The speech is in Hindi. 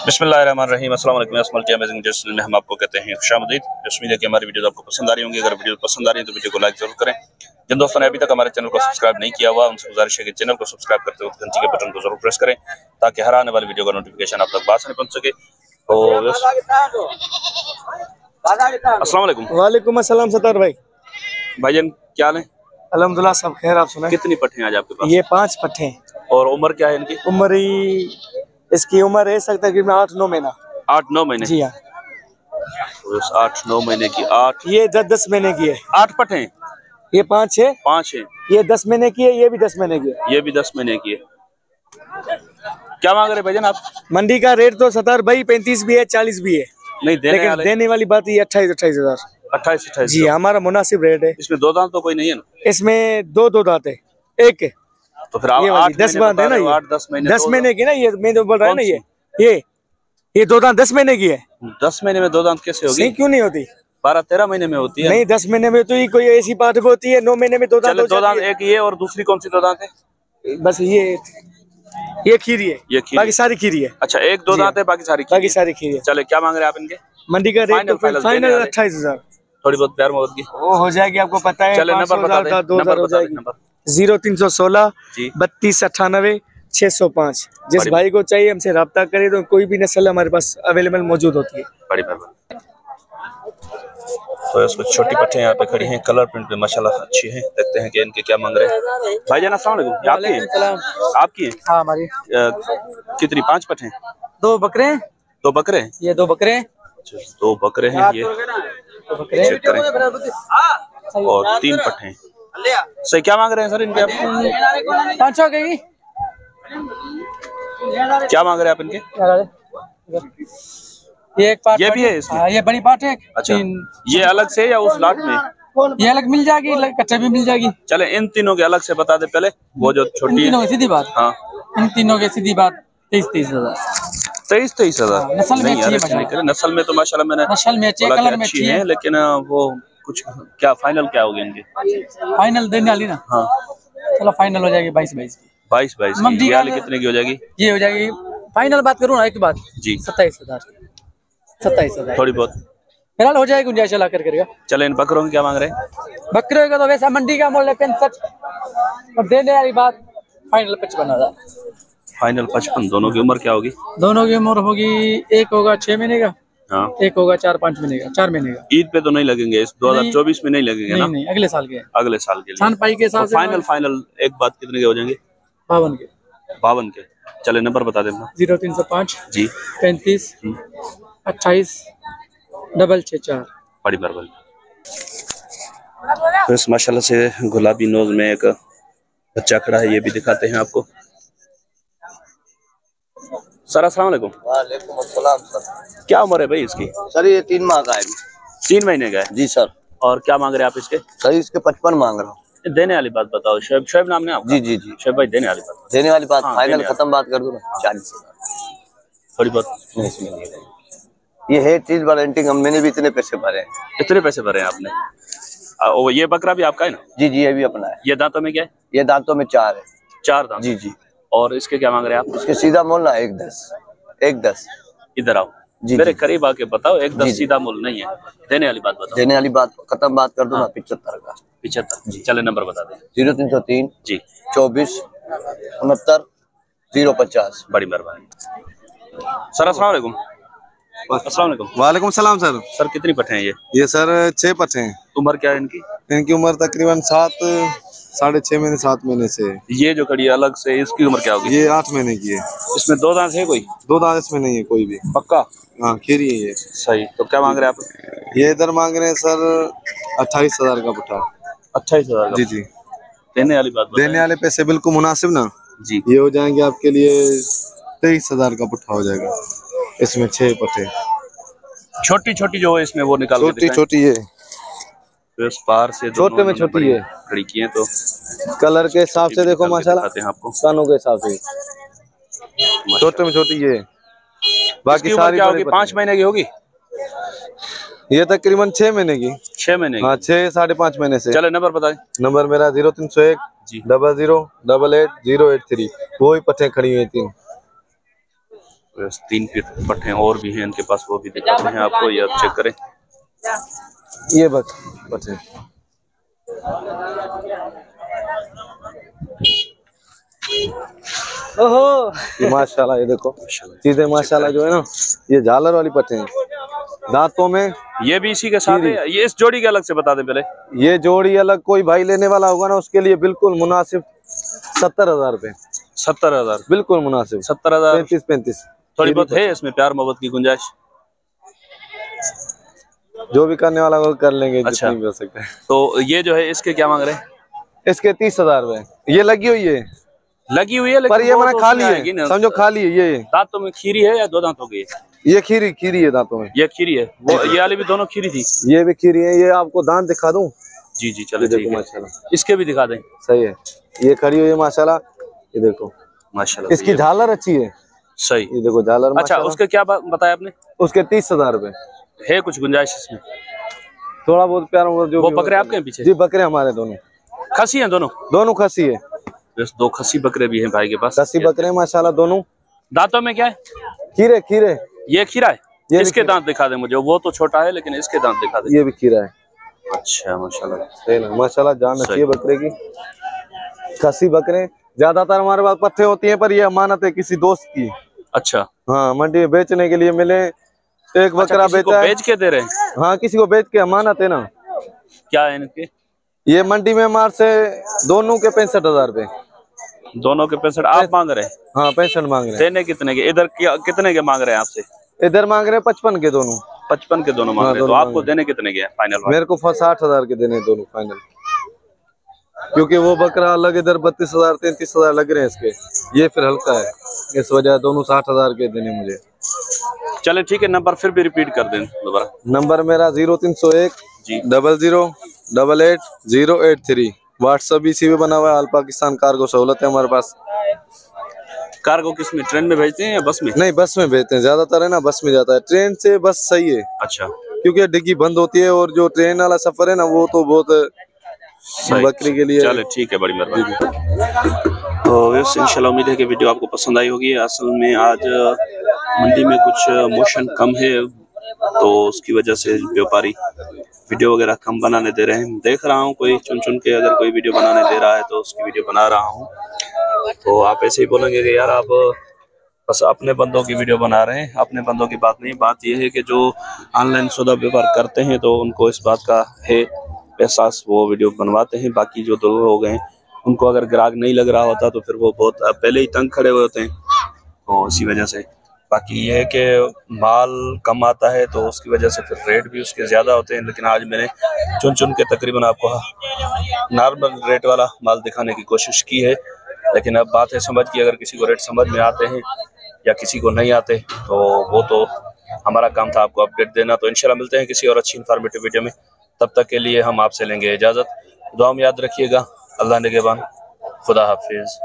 बिस्मिल्लाहिर्रहमानिर्रहीम। अस्सलाम वालेकुम। मल्टी अमेजिंग जर्सी में हम आपको कहते हैं खुशामदीद। उम्मीद है कि हमारी वीडियो आपको पसंद आ रही होंगी। अगर वीडियो पसंद आ रही है तो वीडियो को लाइक जरूर करें। जिन दोस्तों ने अभी तक हमारे चैनल को सब्सक्राइब नहीं किया हुआ उनसे गुजारिश है कि चैनल को सब्सक्राइब करते वक्त घंटी के बटन को जरूर प्रेस करें ताकि हर आने वाली वीडियो का नोटिफिकेशन आप तक बात पहुंच सके। अस्सलाम वालेकुम। वालेकुम अस्सलाम सत्तार भाई। भाईजान क्या हाल है? अल्हम्दुलिल्लाह सब खैर। आप सुनाए? कितनी पट्टे हैं आज आपके पास? ये 5 पट्टे हैं। और उम्र क्या है इनकी? इसकी उम्र है सकता है 8-9 महीना। 8-9 महीने? जी हाँ। 8-9 महीने की 8। ये 10-10 महीने की है। 8 पट्टे हैं? ये 5 है। 5 है। ये 10 महीने की है। ये भी 10 महीने की है। ये भी 10 महीने की है। क्या मांग रहे भाईजान आप? मंडी का रेट तो सत्तार भाई 35 भी है 40 भी है। नहीं लेकिन देने वाली बात ये 28-28 हजार। 28-28 जी हमारा मुनासिब रेट है। इसमें दो दांत तो कोई नहीं है ना? इसमें दो दांत है। एक है तो फिर आप 10 बात है ना। 8-10 महीने 10 महीने की ना। ये मैं तो बोल रहा है ना। ये 2 दांत 10 महीने की है। 10 महीने में 2 दांत कैसे होगी? नहीं क्यों नहीं होती? 12-13 महीने में होती है। नहीं 10 महीने में तो ही कोई ऐसी बात होती है। 9 महीने में 2 दांत। 2 दांत एक ये और दूसरी कौन सी 2 दांत है? बस ये खीरी है। ये खीरी। बाकी सारी खीरी है। अच्छा एक 2 दांत है बाकी सारी खीरी है। चले क्या मांग रहे हैं आप इनके? मंडी का रेट फाइनल 28 हजार। थोड़ी बहुत प्यार मोहब्बत की वो हो जाएगी आपको पता है। चले नंबर बता दें। 2000 हो जाएगी। 0316 32 98 605। जिस भाई को चाहिए हमसे रब्ता करे तो कोई भी नस्ल हमारे पास अवेलेबल मौजूद होती है। बड़ी मेहरबानी। तो इसको छोटी पट्टियां यहाँ पे खड़ी हैं। कलर प्रिंट पे माशाल्लाह अच्छी हैं। देखते हैं कि इनके क्या मांग रहे हैं। भाईजान अस्सलाम वालेकुम। आपकी है? आपकी है? हाँ हमारी। कितनी? 5 पट्टे हैं? 2 बकरे हैं। 2 बकरे हैं? ये 2 बकरे हैं। 2 बकरे हैं। ये चेक करें। और 3 पट्टे हैं। सही क्या मांग रहे हैं सर इनके आप? 500 की। क्या मांग रहे हैं आप इनके? ये एक पार्ट ये भी है इसमें? ये बड़ी पार्ट है। अच्छा ये अलग से या उस लाट में? ये अलग मिल जाएगी, कच्चे भी मिल जाएगी। चले इन तीनों के अलग से बता दे पहले। वो जो छोटी है सीधी बात। हाँ इन तीनों की सीधी बात 23 हजार। 23 हजार। नस्ल में अच्छी है। नस्ल में तो माशाल्लाह मैंने नस्ल में अच्छी है, कलर में अच्छी है। लेकिन वो कुछ क्या फाइनल क्या होगी इनकी? फाइनल देने वाली ना। हाँ चलो फाइनल हो जाएगी 22 की। 22 की। वाली कितने की हो जाएगी? ये हो जाएगी फाइनल बात करूँ ना एक बात जी 27 हजार। 27 हजार थोड़ी बहुत फिलहाल हो जाएगी। गुंजाइश ला कर करेगा। चले इन बकरों की क्या मांग रहे हैं? बकरे का तो वैसा मंडी का मूल्य 65 और देने वाली बात फाइनल 55 हजार। फाइनल 55। दोनों की उम्र क्या होगी? दोनों की उम्र होगी एक होगा 6 महीने का। हाँ एक होगा 4-5 महीने का। 4 महीने का। ईद पे तो नहीं लगेंगे इस 2024 में नहीं लगेंगे ना? नहीं अगले साल के। अगले साल के लिए छान पाई के साथ फाइनल एक बात कितने के हो जाएंगे? 52 के। 52 के। चले नंबर बता देना। 0305 जी 35 28 664। बड़ी मेहरबानी। तो इस माशाल्लाह से गुलाबी नोज में एक बच्चा खड़ा है। ये भी दिखाते हैं आपको। सर अस्सलाम वालेकुम। वालेकुम अस्सलाम सर। क्या उम्र है भाई इसकी? सर ये 3 माह का है। 3 महीने का है? जी सर। और क्या मांग रहे हैं आप इसके? सर इसके 55 मांग रहा हूँ। देने वाली बात बताओ। शोएब नाम है आपका? जी शोएब भाई देने वाली बात। देने वाली बात हाँ, फाइनल खत्म बात कर दो ना। 40 थोड़ी बहुत इसमें नहीं है। ये है चीज वारंटी। मैंने भी इतने पैसे भरे हैं। इतने पैसे भरे हैं आपने? ये बकरा भी आपका है ना? जी ये भी अपना है। ये दांतों में क्या है? ये दांतों में 4 है। 4 दांत? जी। और इसके क्या मांग रहे हैं आप? इसके सीधा मोल ना 110। इधर आओ जी मेरे करीब आके बताओ। 110 सीधा मूल नहीं है। देने वाली बात बताओ। देने वाली बात खत्म बात कर दो ना। 75 का। 75 जी। चले नंबर बता दें। 0303 जी 24 69 050। बड़ी मेहरबानी। सर अस्सलाम वालेकुम। अस्सलाम वालेकुम। वालेकुम सलाम सर। सर कितनी पट्टे हैं ये? ये सर 6 पट्टे हैं। उम्र क्या है इनकी? इनकी उम्र तकरीबन 7-6.5 महीने 7 महीने से है। ये जो खड़ी है अलग से इसकी उम्र क्या होगी? ये 8 महीने की है। इसमें 2 दांत है कोई? 2 दांत इसमें नहीं है कोई भी। पक्का? हाँ खीरी है ये। सही। तो क्या मांग रहे हैं आप? ये इधर मांग रहे हैं सर 28 हजार का पुट्ठा। 28 हजार? जी। देने वाली बात देने वाले पैसे बिल्कुल मुनासिब ना जी। ये हो जाएंगे आपके लिए 23 हजार का पुट्ठा हो जाएगा। इसमें 6 पट्टे। छोटी जो है इसमें वो निकाल छोटी ये तो इस पार से छोटे में छोटी है। खड़ी की है तो कलर के हिसाब से देखो माशाल्लाह। आपको कानों के हिसाब से छोटे में छोटी ये। बाकी सारी 5 महीने की होगी। ये तकरीबन 6 महीने की। 6 महीने? हाँ 6-5.5 महीने से। चलो नंबर बताएं। नंबर मेरा 0301 00 88 083। वो ही पट्टे खड़ी हुई 3। बस 3 पट्टे और भी हैं इनके पास, वो भी दिखाते हैं आपको, ये आप चेक करें। ये बच्चे ओहो, ये माशाल्लाह, ये देखो चीजें माशाल्लाह जो है ना, ये झालर वाली पट्टे हैं, दांतों में। ये भी इसी के साथ है, ये इस जोड़ी के अलग से बता दें पहले। ये जोड़ी अलग, कोई भाई लेने वाला होगा ना उसके लिए बिल्कुल मुनासिब 70,000 रुपए। 70,000 बिल्कुल मुनासिब। 70,000। 35 थोड़ी बहुत है इसमें प्यार मोहब्बत की गुंजाइश, जो भी करने वाला वो कर लेंगे। अच्छा, जितनी भी हो सकता है। तो ये जो है इसके क्या मांग रहे हैं? इसके 30,000 रुपए। ये लगी हुई है, लगी हुई है, लेकिन पर ये वो मैंने तो खाली आएगी है, ना। समझो खाली है। ये दांतों में खीरी है या 2 दांतों की है? ये खीरी है दांतों में। ये खीरी है, वो ये वाली भी दोनों खीरी थी। ये भी खीरी है। ये आपको दांत दिखा दूं? जी जी चलो ठीक है, माशाल्लाह इसके भी दिखा दें। सही है। ये खड़ी हुई है माशाल्लाह, ये देखो माशाल्लाह इसकी झालर अच्छी है। सही, ये देखो झालर। अच्छा, माशाल्लाह। उसके क्या बताया आपने? उसके 30,000 रुपए है कुछ गुंजाइश इसमें? थोड़ा बहुत प्यार जो वो बकरे आपके हैं पीछे? जी बकरे हमारे दोनों खसी हैं दोनों? दोनों खसी है। बस 2 खसी बकरे भी हैं भाई के पास। खसी बकरे हैं माशाल्लाह दोनों। दांतों में क्या है? खीरे। ये खीरा है? ये इसके दांत दिखा दे मुझे, वो तो छोटा है लेकिन इसके दांत दिखा दे। ये भी खीरा है। अच्छा माशाल्लाह, सही ना, माशाल्लाह जान अच्छी है बकरे की। खसी बकरे ज्यादातर हमारे पास पट्टे होती हैं, पर ये अमानत है किसी दोस्त की। अच्छा, हाँ, मंडी में बेचने के लिए मिले। एक बकरा किसी को बेचा है। बेच के दे रहे हैं? हाँ, किसी को बेच के अमानत है ना। क्या है इनके? ये मंडी में हमारे से दोनों के 65,000 रुपए। दोनों के 65 आप मांग रहे हैं? हाँ, 65 मांग रहे हैं। देने कितने के? इधर कितने के मांग रहे हैं आपसे? इधर मांग रहे हैं 55 के दोनों। 55 के दोनों मांग हाँ, रहे हैं, तो दोनों आपको देने कितने के हैं फाइनल? मेरे को 60,000 के देने दोनों फाइनल, क्योंकि वो बकरा अलग इधर 32,000 33,000 लग रहे हैं इसके। ये फिर हल्का है, इस वजह दोनों 60,000 के देने मुझे। चले ठीक है, नंबर फिर भी रिपीट कर दें दोबारा। नंबर मेरा 0301 जी 0088 व्हाट्सएप इसी पे बना हुआ है। ऑल पाकिस्तान कार्गो सहूलत है हमारे पास। कार्गो किस में, ट्रेन में भेजते हैं या बस में? नहीं, बस में भेजते हैं, ज्यादातर है ना बस में जाता है। ट्रेन से बस सही है, अच्छा, क्योंकि डिग्गी बंद होती है, और जो ट्रेन वाला सफर है ना वो तो बहुत बकरी के लिए। चले ठीक है, बड़ी मेहरबानी। तो इंशाल्लाह उम्मीद है कि वीडियो आपको पसंद आई होगी। असल में आज मंडी में कुछ मोशन कम है, तो उसकी वजह से व्यापारी वीडियो वगैरह कम बनाने दे रहे हैं। देख रहा हूँ कोई चुन के अगर कोई वीडियो बनाने दे रहा है तो उसकी वीडियो बना रहा हूँ। तो आप ऐसे ही बोलेंगे कि यार आप बस अपने बंदों की वीडियो बना रहे हैं। अपने बंदों की बात नहीं, बात यह है कि जो ऑनलाइन सौदा व्यापार करते हैं तो उनको इस बात का है एहसास, वो वीडियो बनवाते हैं। बाकी जो 2 लोग हैं उनको अगर ग्राहक नहीं लग रहा होता तो फिर वो बहुत पहले ही तंग खड़े हुए होते हैं, तो इसी वजह से। बाकी ये है कि माल कम आता है तो उसकी वजह से फिर रेट भी उसके ज़्यादा होते हैं। लेकिन आज मैंने चुन के तकरीबन आपको नॉर्मल रेट वाला माल दिखाने की कोशिश की है। लेकिन अब बात है समझ की, अगर किसी को रेट समझ में आते हैं या किसी को नहीं आते तो वो तो हमारा काम था आपको अपडेट देना। तो इंशाल्लाह मिलते हैं किसी और अच्छी इन्फॉर्मेटिव वीडियो में, तब तक के लिए हम आपसे लेंगे इजाज़त। दुआ में याद रखिएगा। अल्लाह निगहबान, खुदा हाफिज़।